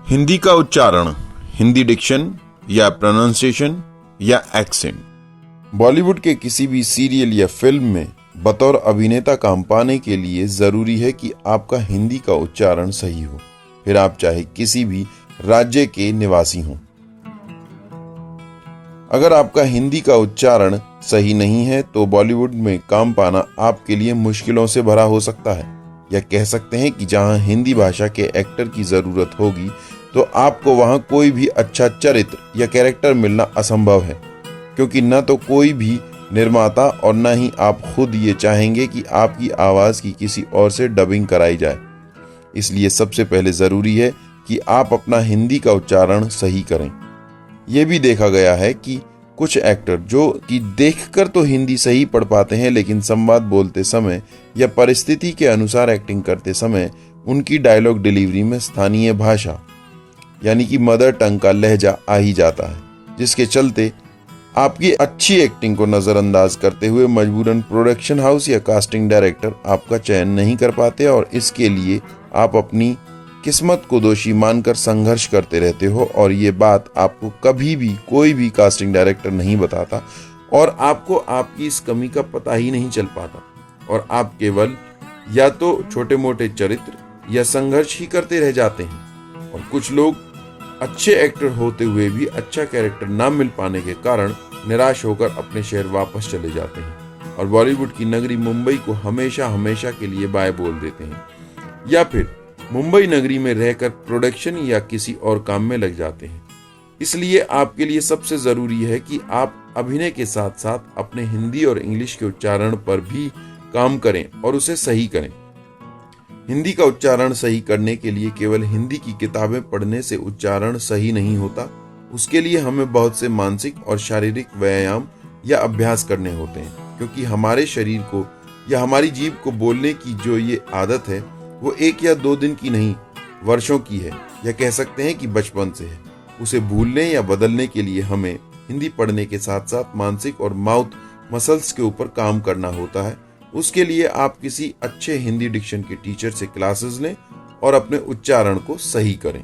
हिंदी का उच्चारण, हिंदी डिक्शन या प्रोनाउंसिएशन या एक्सेंट। बॉलीवुड के किसी भी सीरियल या फिल्म में बतौर अभिनेता काम पाने के लिए जरूरी है कि आपका हिंदी का उच्चारण सही हो, फिर आप चाहे किसी भी राज्य के निवासी हों। अगर आपका हिंदी का उच्चारण सही नहीं है तो बॉलीवुड में काम पाना आपके लिए मुश्किलों से भरा हो सकता है, या कह सकते हैं कि जहां हिंदी भाषा के एक्टर की जरूरत होगी तो आपको वहां कोई भी अच्छा चरित्र या कैरेक्टर मिलना असंभव है, क्योंकि न तो कोई भी निर्माता और न ही आप खुद ये चाहेंगे कि आपकी आवाज की किसी और से डबिंग कराई जाए। इसलिए सबसे पहले जरूरी है कि आप अपना हिंदी का उच्चारण सही करें। यह भी देखा गया है कि कुछ एक्टर जो कि देखकर तो हिंदी सही पढ़ पाते हैं, लेकिन संवाद बोलते समय या परिस्थिति के अनुसार एक्टिंग करते समय उनकी डायलॉग डिलीवरी में स्थानीय भाषा यानी कि मदर टंग का लहजा आ ही जाता है, जिसके चलते आपकी अच्छी एक्टिंग को नजरअंदाज करते हुए मजबूरन प्रोडक्शन हाउस या कास्टिंग डायरेक्टर आपका चयन नहीं कर पाते, और इसके लिए आप अपनी किस्मत को दोषी मानकर संघर्ष करते रहते हो। और ये बात आपको कभी भी कोई भी कास्टिंग डायरेक्टर नहीं बताता, और आपको आपकी इस कमी का पता ही नहीं चल पाता, और आप केवल या तो छोटे मोटे चरित्र या संघर्ष ही करते रह जाते हैं। और कुछ लोग अच्छे एक्टर होते हुए भी अच्छा कैरेक्टर ना मिल पाने के कारण निराश होकर अपने शहर वापस चले जाते हैं और बॉलीवुड की नगरी मुंबई को हमेशा हमेशा के लिए बाय बोल देते हैं, या फिर मुंबई नगरी में रहकर प्रोडक्शन या किसी और काम में लग जाते हैं। इसलिए आपके लिए सबसे जरूरी है कि आप अभिनय के साथ साथ अपने हिंदी और इंग्लिश के उच्चारण पर भी काम करें और उसे सही करें। हिंदी का उच्चारण सही करने के लिए केवल हिंदी की किताबें पढ़ने से उच्चारण सही नहीं होता, उसके लिए हमें बहुत से मानसिक और शारीरिक व्यायाम या अभ्यास करने होते हैं, क्योंकि हमारे शरीर को या हमारी जीभ को बोलने की जो ये आदत है वो 1 या 2 दिन की नहीं, वर्षों की है, या कह सकते हैं कि बचपन से है। उसे भूलने या बदलने के लिए हमें हिंदी पढ़ने के साथ साथ मानसिक और माउथ मसल्स के ऊपर काम करना होता है। उसके लिए आप किसी अच्छे हिंदी डिक्शन के टीचर से क्लासेस लें और अपने उच्चारण को सही करें।